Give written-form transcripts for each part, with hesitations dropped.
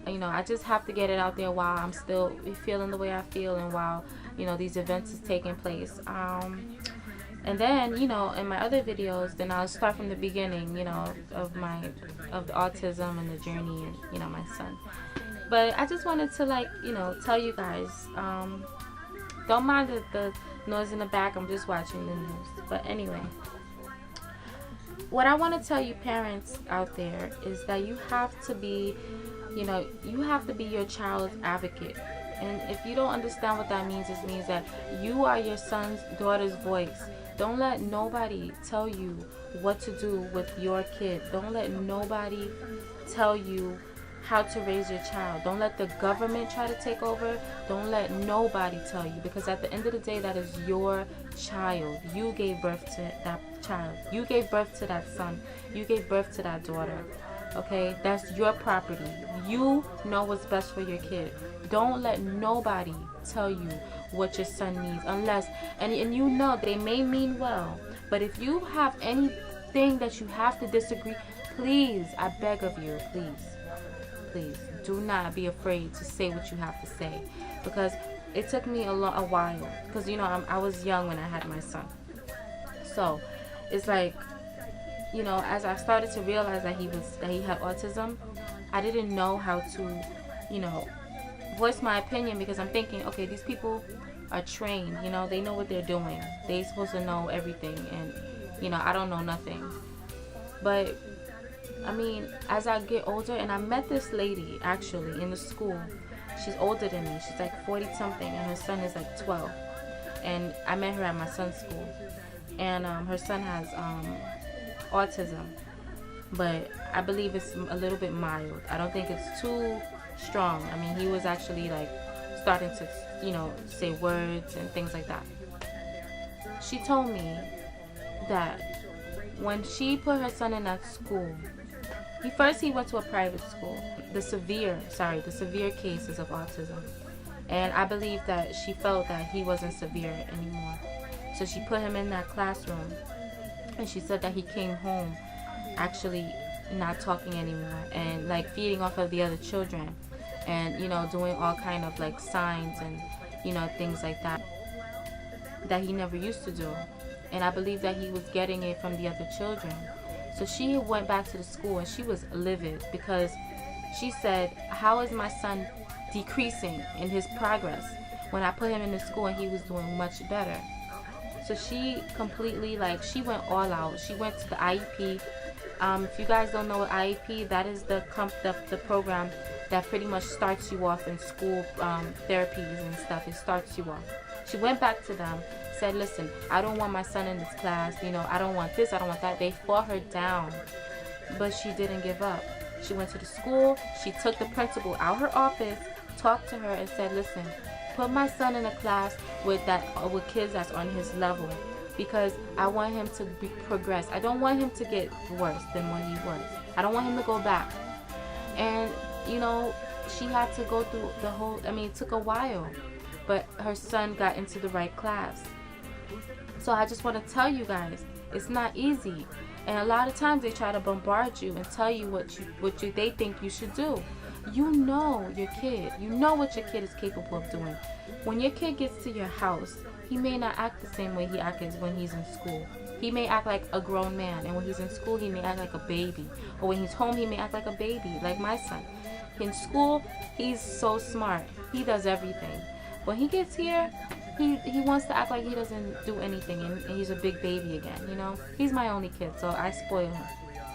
you know, I just have to get it out there while I'm still feeling the way I feel, and while, you know, these events is taking place. And then, you know, in my other videos, then I'll start from the beginning, you know, of the autism and the journey, and, you know, my son. But I just wanted to, like, you know, tell you guys, don't mind the noise in the back. I'm just watching the news. But anyway, what I want to tell you parents out there is that you have to be, you know, you have to be your child's advocate. And if you don't understand what that means, it means that you are your son's, daughter's voice. Don't let nobody tell you what to do with your kid. Don't let nobody tell you how to raise your child. Don't let the government try to take over. Don't let nobody tell you, because at the end of the day, that is your child. You gave birth to that child. You gave birth to that son. You gave birth to that daughter. Okay, that's your property. You know what's best for your kid. Don't let nobody tell you what your son needs, unless, and you know they may mean well, but if you have anything that you have to disagree, please, I beg of you, please do not be afraid to say what you have to say, because it took me a while, because, you know, I was young when I had my son. So it's like, you know, as I started to realize that he had autism, I didn't know how to, you know, voice my opinion, because I'm thinking, okay, these people are trained, you know, they know what they're doing. They're supposed to know everything, and, you know, I don't know nothing. But I mean, as I get older, and I met this lady actually in the school. She's older than me. She's like 40 something, and her son is like 12. And I met her at my son's school, and her son has autism, but I believe it's a little bit mild. I don't think it's too strong. I mean, he was actually like starting to, you know, say words and things like that. She told me that when she put her son in that school, he went to a private school. The severe cases of autism, and I believe that she felt that he wasn't severe anymore. So she put him in that classroom, and she said that he came home actually not talking anymore, and like feeding off of the other children, and, you know, doing all kind of like signs and, you know, things like that he never used to do. And I believe that he was getting it from the other children. So she went back to the school, and she was livid, because she said, how is my son decreasing in his progress when I put him in the school and he was doing much better? So she completely, like, she went all out. She went to the IEP. If you guys don't know what IEP, that is the program that pretty much starts you off in school, therapies and stuff. It starts you off. She went back to them, said, listen, I don't want my son in this class. You know, I don't want this, I don't want that. They fought her down, but she didn't give up. She went to the school. She took the principal out her office, talked to her, and said, listen, put my son in a class with kids that's on his level, because I want him to progress. I don't want him to get worse than what he was. I don't want him to go back. And, you know, she had to go through the whole, I mean, it took a while, but her son got into the right class. So I just want to tell you guys, it's not easy. And a lot of times they try to bombard you and tell you what they think you should do. You know your kid. You know what your kid is capable of doing. When your kid gets to your house, he may not act the same way he acts when he's in school. He may act like a grown man, and when he's in school, he may act like a baby. Or when he's home, he may act like a baby, like my son. In school, he's so smart. He does everything. When he gets here, he wants to act like he doesn't do anything, and he's a big baby again, you know? He's my only kid, so I spoil him.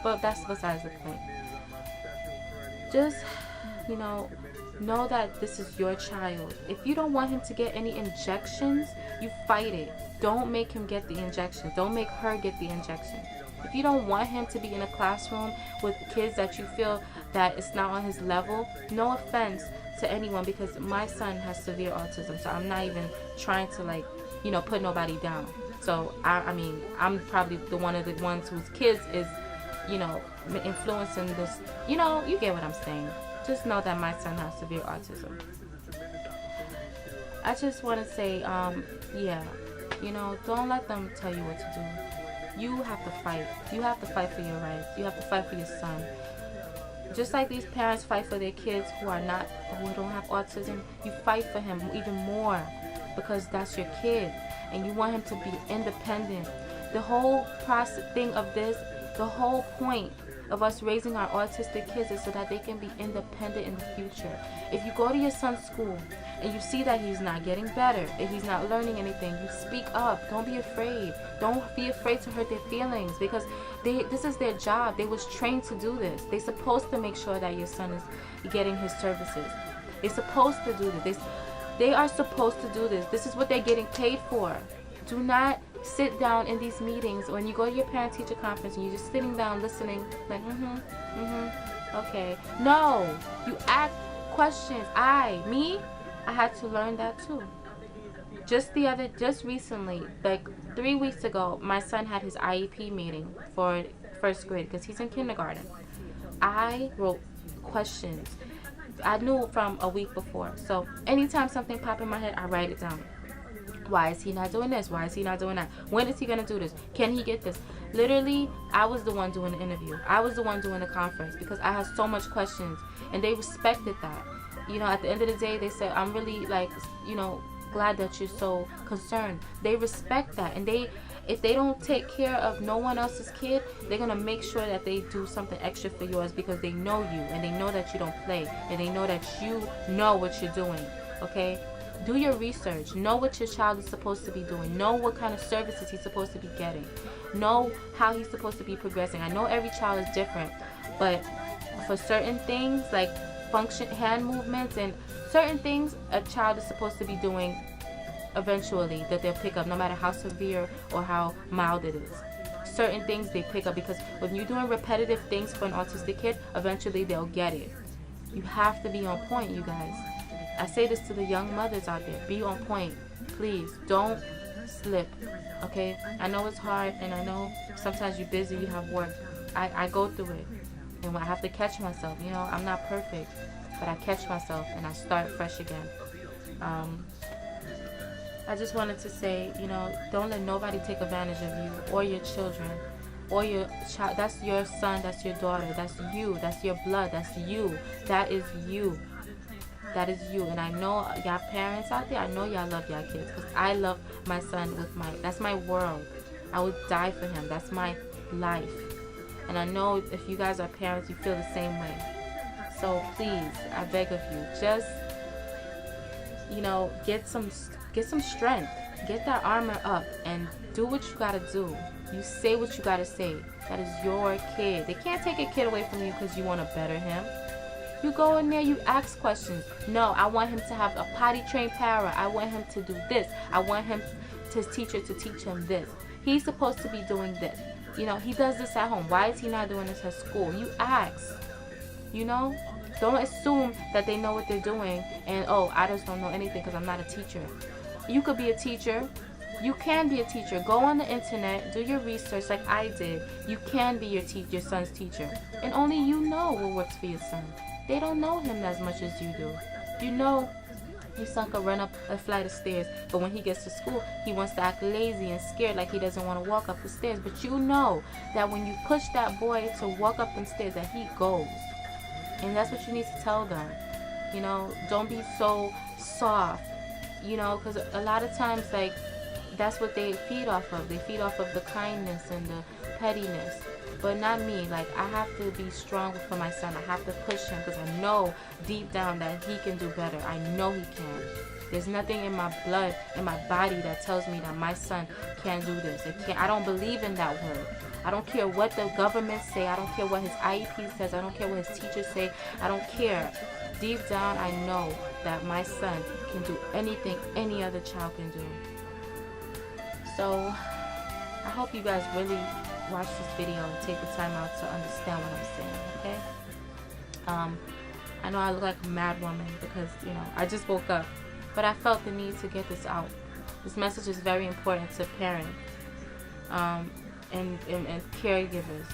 But that's besides the point. Just, you know that this is your child. If you don't want him to get any injections, you fight it. Don't make him get the injections. Don't make her get the injection. If you don't want him to be in a classroom with kids that you feel that it's not on his level, no offense to anyone, because my son has severe autism, so I'm not even trying to, like, you know, put nobody down. So I mean, I'm probably one of the ones whose kids is, you know, influencing this. You know, you get what I'm saying. Just know that my son has severe autism. I just want to say, yeah, you know, don't let them tell you what to do. You have to fight. You have to fight for your rights. You have to fight for your son. Just like these parents fight for their kids who don't have autism, you fight for him even more, because that's your kid and you want him to be independent. The whole thing of this, the whole point of us raising our autistic kids is so that they can be independent in the future. If you go to your son's school and you see that he's not getting better, if he's not learning anything, you speak up. Don't be afraid. Don't be afraid to hurt their feelings, because this is their job. They was trained to do this. They're supposed to make sure that your son is getting his services. They're supposed to do this. They are supposed to do this. This is what they're getting paid for. Do not sit down in these meetings when you go to your parent-teacher conference and you're just sitting down listening like okay. No, you ask questions. I had to learn that too. Just recently, like 3 weeks ago, my son had his IEP meeting for first grade because he's in kindergarten. I wrote questions. I knew from a week before, so anytime something popped in my head, I write it down. Why is he not doing this? Why is he not doing that? When is he going to do this? Can he get this? Literally, I was the one doing the interview. I was the one doing the conference because I had so much questions, and they respected that. At the end of the day, they said, I'm really, glad that you're so concerned. They respect that, and if they don't take care of no one else's kid, they're going to make sure that they do something extra for yours, because they know you, and they know that you don't play, and they know that you know what you're doing, okay? Do your research. Know what your child is supposed to be doing. Know what kind of services he's supposed to be getting. Know how he's supposed to be progressing. I know every child is different, but for certain things like hand movements and certain things, a child is supposed to be doing eventually, that they'll pick up, no matter how severe or how mild it is. Certain things they pick up, because when you're doing repetitive things for an autistic kid, eventually they'll get it. You have to be on point, you guys. I say this to the young mothers out there. Be on point. Please, don't slip, okay? I know it's hard, and I know sometimes you're busy, you have work. I go through it, and I have to catch myself. I'm not perfect, but I catch myself, and I start fresh again. I just wanted to say, don't let nobody take advantage of you or your children or your child. That's your son, that's your daughter, that's you, that's your blood, that's you. That is you. That is you. And I know y'all parents out there, I know y'all love y'all kids, because I love my son that's my world. I would die for him. That's my life. And I know if you guys are parents, you feel the same way. So please, I beg of you, just, get some strength. Get that armor up and do what you gotta do. You say what you gotta say. That is your kid. They can't take a kid away from you because you want to better him. You go in there, you ask questions. No, I want him to have a potty trained para. I want him to do this. I want his teacher to teach him this. He's supposed to be doing this. He does this at home. Why is he not doing this at school? You ask. Don't assume that they know what they're doing and, I just don't know anything because I'm not a teacher. You could be a teacher. You can be a teacher. Go on the internet, do your research like I did. You can be your son's teacher. And only you know what works for your son. They don't know him as much as you do. Your son can run up a flight of stairs, but when he gets to school, he wants to act lazy and scared, like he doesn't want to walk up the stairs. But you know that when you push that boy to walk up them stairs, that he goes. And that's what you need to tell them. Don't be so soft, because a lot of times, that's what they feed off of. They feed off of the kindness and the pettiness. But not me. I have to be strong for my son. I have to push him because I know deep down that he can do better. I know he can. There's nothing in my blood, in my body that tells me that my son can't do this. I don't believe in that word. I don't care what the government say. I don't care what his IEP says. I don't care what his teachers say. I don't care. Deep down, I know that my son can do anything any other child can do. So, I hope you guys really watch this video and take the time out to understand what I'm saying, okay? I know I look like a mad woman because, I just woke up. But I felt the need to get this out. This message is very important to parents and caregivers,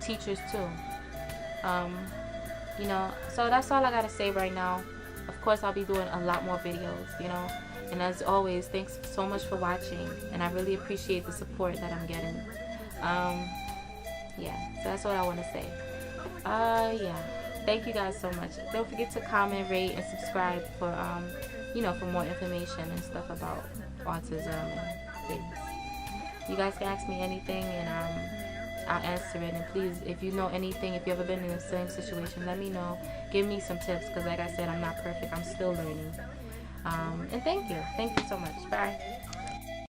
teachers too. So that's all I gotta say right now. Of course, I'll be doing a lot more videos, And as always, thanks so much for watching. And I really appreciate the support that I'm getting. So that's what I want to say. Yeah. Thank you guys so much. Don't forget to comment, rate, and subscribe for for more information and stuff about autism and things. You guys can ask me anything, and I'll answer it. And please, if you know anything, if you've ever been in the same situation, let me know. Give me some tips, because like I said, I'm not perfect. I'm still learning. And thank you so much. Bye.